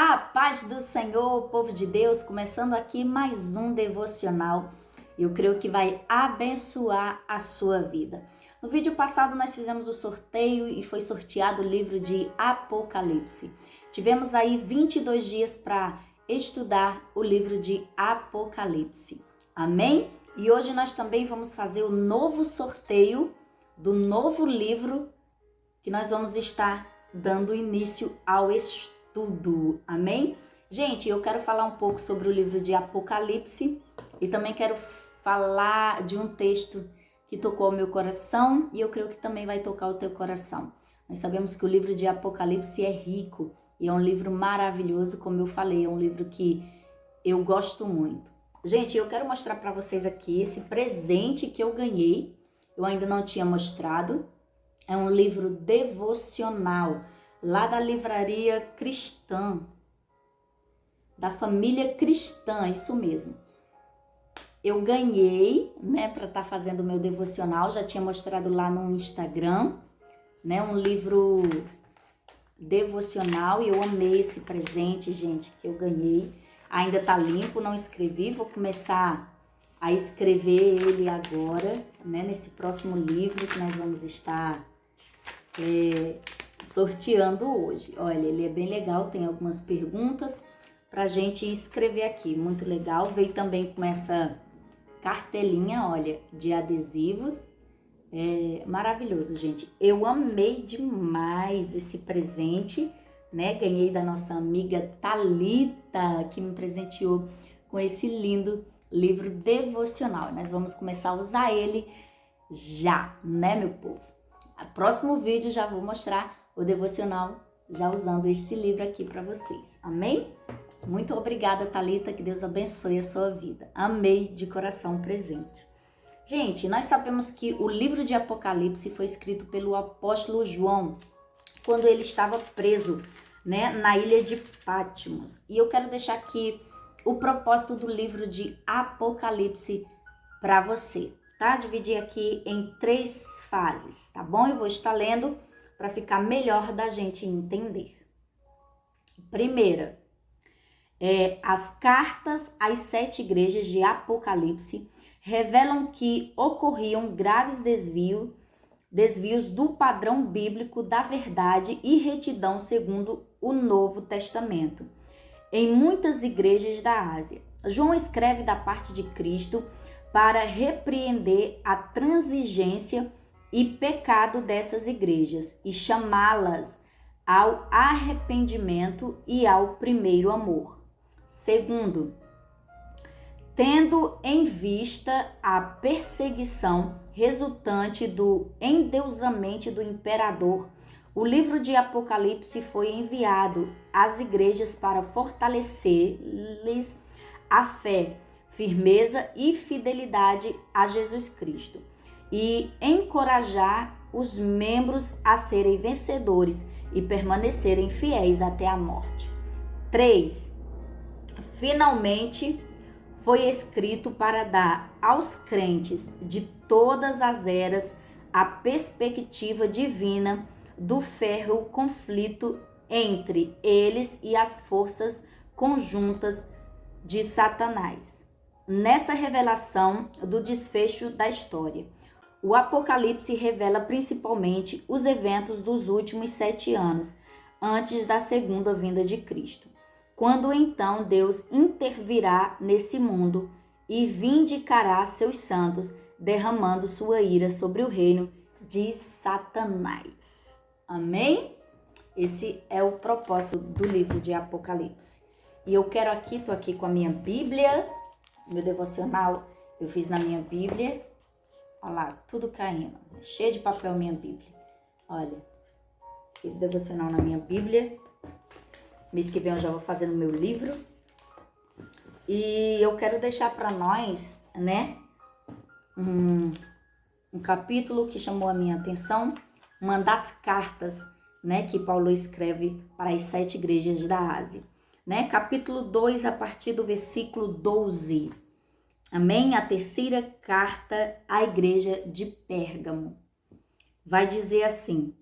A paz do Senhor, povo de Deus, começando aqui mais um devocional. Eu creio que vai abençoar a sua vida. No vídeo passado nós fizemos o sorteio e foi sorteado o livro de Apocalipse. Tivemos aí 22 dias para estudar o livro de Apocalipse. Amém? E hoje nós também vamos fazer o novo sorteio do novo livro que nós vamos estar dando início ao estudo. Amém? Gente, eu quero falar um pouco sobre o livro de Apocalipse e também quero falar de um texto que tocou o meu coração e eu creio que também vai tocar o teu coração. Nós sabemos que o livro de Apocalipse é rico e é um livro maravilhoso, como eu falei, é um livro que eu gosto muito. Gente, eu quero mostrar para vocês aqui esse presente que eu ganhei. Eu ainda não tinha mostrado. É um livro devocional lá da livraria cristã, da família cristã, isso mesmo. Eu ganhei, né, para estar fazendo o meu devocional, já tinha mostrado lá no Instagram, né, um livro devocional e eu amei esse presente, gente, que eu ganhei. Ainda tá limpo, não escrevi, vou começar a escrever ele agora, né, nesse próximo livro que nós vamos estar sorteando hoje. Olha, ele é bem legal, tem algumas perguntas pra gente escrever aqui, muito legal. Veio também com essa cartelinha, olha, de adesivos, maravilhoso, gente. Eu amei demais esse presente, né? Ganhei da nossa amiga Thalita, que me presenteou com esse lindo livro devocional. Nós vamos começar a usar ele já, né, meu povo? No próximo vídeo já vou mostrar o devocional já usando esse livro aqui para vocês. Amém? Muito obrigada, Thalita, que Deus abençoe a sua vida. Amei de coração o presente. Gente, nós sabemos que o livro de Apocalipse foi escrito pelo apóstolo João quando ele estava preso, né, na ilha de Patmos. E eu quero deixar aqui o propósito do livro de Apocalipse para você. Tá? Dividir aqui em 3 fases, tá bom? Eu vou estar lendo para ficar melhor da gente entender. Primeira, as cartas às 7 igrejas de Apocalipse revelam que ocorriam graves desvios do padrão bíblico da verdade e retidão segundo o Novo Testamento em muitas igrejas da Ásia. João escreve da parte de Cristo para repreender a transigência e pecado dessas igrejas e chamá-las ao arrependimento e ao primeiro amor. Segundo, tendo em vista a perseguição resultante do endeusamento do imperador, o livro de Apocalipse foi enviado às igrejas para fortalecer-lhes a fé, firmeza e fidelidade a Jesus Cristo e encorajar os membros a serem vencedores e permanecerem fiéis até a morte. 3. Finalmente, foi escrito para dar aos crentes de todas as eras a perspectiva divina do férreo conflito entre eles e as forças conjuntas de Satanás. Nessa revelação do desfecho da história, o Apocalipse revela principalmente os eventos dos últimos 7 anos, antes da segunda vinda de Cristo, quando então Deus intervirá nesse mundo e vindicará seus santos, derramando sua ira sobre o reino de Satanás. Amém? Esse é o propósito do livro de Apocalipse. E eu quero aqui, tô aqui com a minha Bíblia, meu devocional eu fiz na minha Bíblia. Olha lá, tudo caindo, cheio de papel minha Bíblia. Olha, fiz devocional na minha Bíblia. Mês que vem eu já vou fazer no meu livro. E eu quero deixar para nós, né, um capítulo que chamou a minha atenção, uma das cartas, né, que Paulo escreve para as 7 igrejas da Ásia. Né? Capítulo 2, a partir do versículo 12. Amém? A terceira carta à igreja de Pérgamo. Vai dizer assim: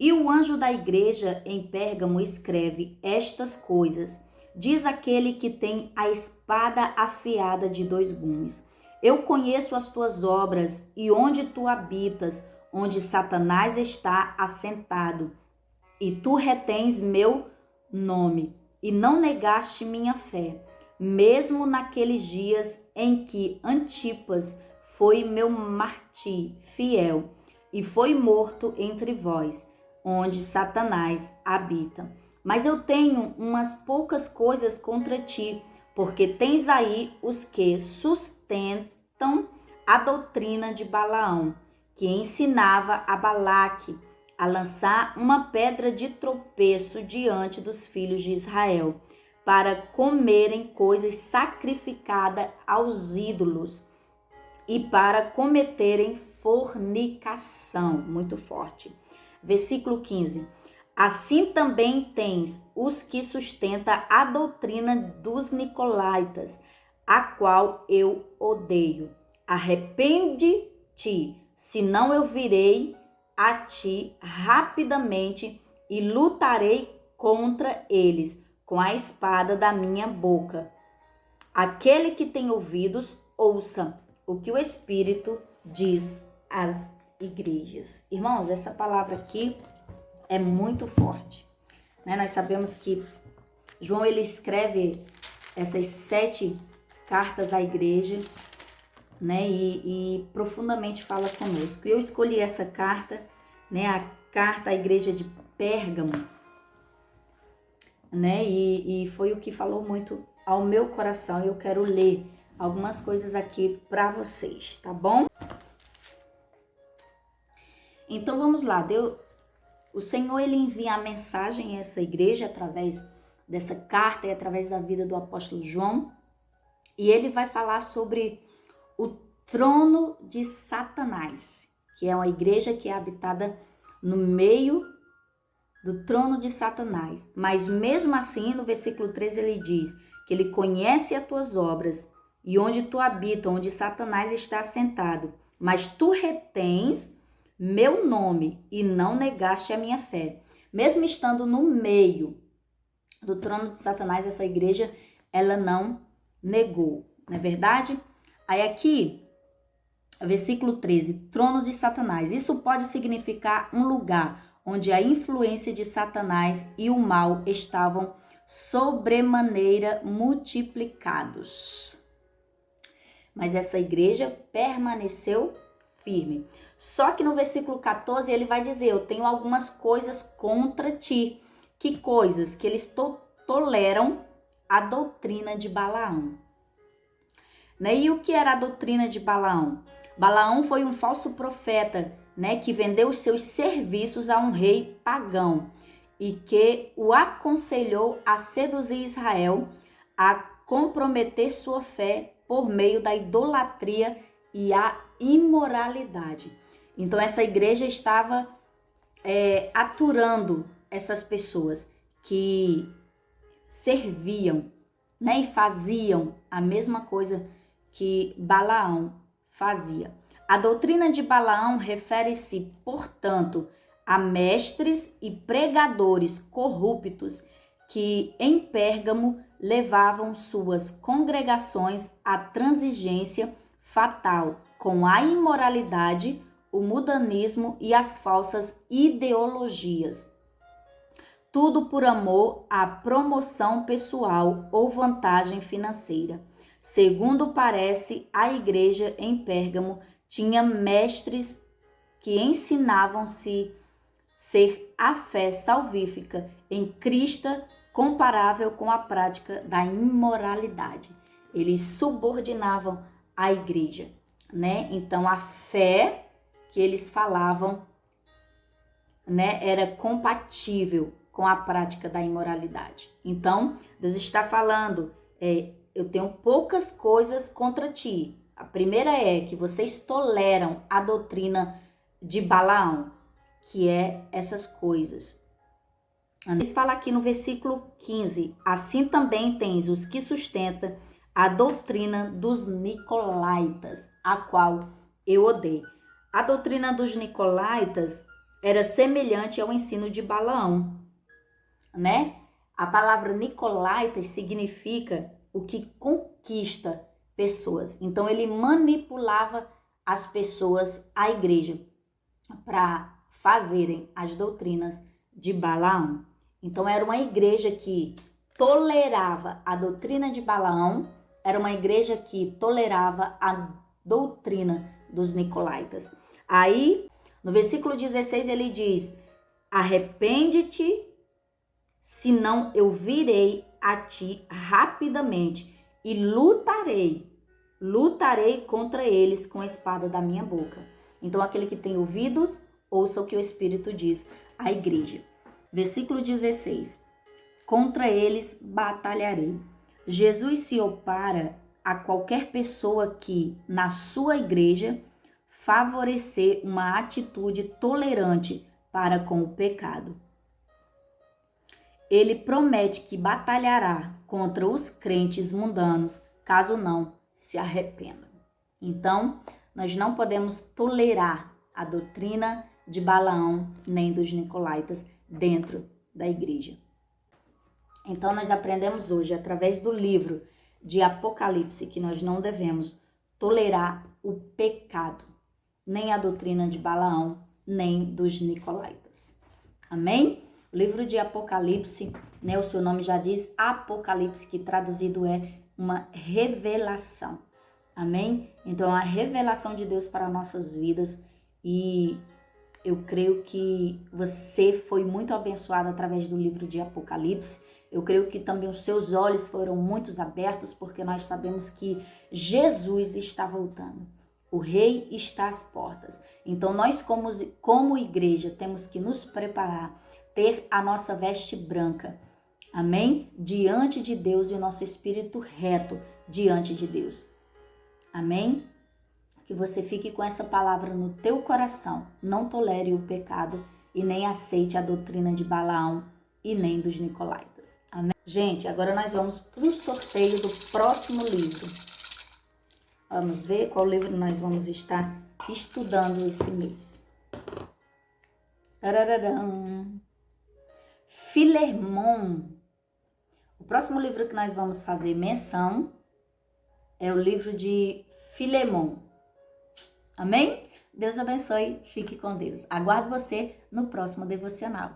E o anjo da igreja em Pérgamo escreve estas coisas. Diz aquele que tem a espada afiada de 2 gumes. Eu conheço as tuas obras e onde tu habitas, onde Satanás está assentado. E tu retens meu nome, e não negaste minha fé, mesmo naqueles dias em que Antipas foi meu mártir fiel, e foi morto entre vós, onde Satanás habita. Mas eu tenho umas poucas coisas contra ti, porque tens aí os que sustentam a doutrina de Balaão, que ensinava a Balaque a lançar uma pedra de tropeço diante dos filhos de Israel, para comerem coisas sacrificadas aos ídolos e para cometerem fornicação. Muito forte. Versículo 15. Assim também tens os que sustenta a doutrina dos nicolaítas, a qual eu odeio. Arrepende-te, senão eu virei a ti rapidamente e lutarei contra eles com a espada da minha boca. Aquele que tem ouvidos, ouça o que o Espírito diz às igrejas. Irmãos, essa palavra aqui é muito forte, né? Nós sabemos que João, ele escreve essas 7 cartas à igreja, né? E profundamente fala conosco. Eu escolhi essa carta, né? A carta à igreja de Pérgamo, né? E foi o que falou muito ao meu coração. Eu quero ler algumas coisas aqui para vocês, tá bom? Então vamos lá. O Senhor, ele envia a mensagem a essa igreja através dessa carta e através da vida do apóstolo João. E ele vai falar sobre o trono de Satanás, que é uma igreja que é habitada no meio do trono de Satanás. Mas mesmo assim, no versículo 13, ele diz que ele conhece as tuas obras e onde tu habita, onde Satanás está assentado. Mas tu retens meu nome e não negaste a minha fé. Mesmo estando no meio do trono de Satanás, essa igreja, ela não negou, não é verdade? Aí aqui, versículo 13, trono de Satanás. Isso pode significar um lugar onde a influência de Satanás e o mal estavam sobremaneira multiplicados. Mas essa igreja permaneceu firme. Só que no versículo 14 ele vai dizer, eu tenho algumas coisas contra ti. Que coisas? Que eles toleram a doutrina de Balaão. Né? E o que era a doutrina de Balaão? Balaão foi um falso profeta, né, que vendeu os seus serviços a um rei pagão e que o aconselhou a seduzir Israel, a comprometer sua fé por meio da idolatria e a imoralidade. Então essa igreja estava aturando essas pessoas que serviam, né, e faziam a mesma coisa que Balaão fazia. A doutrina de Balaão refere-se, portanto, a mestres e pregadores corruptos que em Pérgamo levavam suas congregações à transigência fatal com a imoralidade, o mundanismo e as falsas ideologias. Tudo por amor à promoção pessoal ou vantagem financeira. Segundo parece, a igreja em Pérgamo tinha mestres que ensinavam-se ser a fé salvífica em Cristo comparável com a prática da imoralidade. Eles subordinavam a igreja, né? Então a fé que eles falavam, né, era compatível com a prática da imoralidade. Então Deus está falando, eu tenho poucas coisas contra ti. A primeira é que vocês toleram a doutrina de Balaão, que é essas coisas. Eles falam aqui no versículo 15, assim também tens os que sustentam a doutrina dos nicolaítas, a qual eu odeio. A doutrina dos nicolaítas era semelhante ao ensino de Balaão, né? A palavra nicolaítas significa o que conquista pessoas. Então, ele manipulava as pessoas, a igreja, para fazerem as doutrinas de Balaão. Então, era uma igreja que tolerava a doutrina de Balaão, era uma igreja que tolerava a doutrina dos nicolaítas. Aí, no versículo 16, ele diz: arrepende-te, senão eu virei a ti rapidamente e lutarei contra eles com a espada da minha boca. Então, aquele que tem ouvidos, ouça o que o Espírito diz à igreja. Versículo 16. Contra eles batalharei. Jesus se opara a qualquer pessoa que, na sua igreja, favorecer uma atitude tolerante para com o pecado. Ele promete que batalhará contra os crentes mundanos, caso não se arrependam. Então, nós não podemos tolerar a doutrina de Balaão nem dos nicolaítas dentro da igreja. Então, nós aprendemos hoje, através do livro de Apocalipse, que nós não devemos tolerar o pecado, nem a doutrina de Balaão, nem dos nicolaítas. Amém? O livro de Apocalipse, né, o seu nome já diz Apocalipse, que traduzido é uma revelação. Amém? Então, a revelação de Deus para nossas vidas, e eu creio que você foi muito abençoado através do livro de Apocalipse. Eu creio que também os seus olhos foram muito abertos, porque nós sabemos que Jesus está voltando. O Rei está às portas. Então, nós como igreja temos que nos preparar, ter a nossa veste branca, amém? Diante de Deus e o nosso espírito reto diante de Deus, amém? Que você fique com essa palavra no teu coração. Não tolere o pecado e nem aceite a doutrina de Balaão e nem dos nicolaítas, amém? Gente, agora nós vamos para o sorteio do próximo livro. Vamos ver qual livro nós vamos estar estudando esse mês. Tarararam. Filemon. O próximo livro que nós vamos fazer menção é o livro de Filemon. Amém? Deus abençoe. Fique com Deus. Aguardo você no próximo devocional.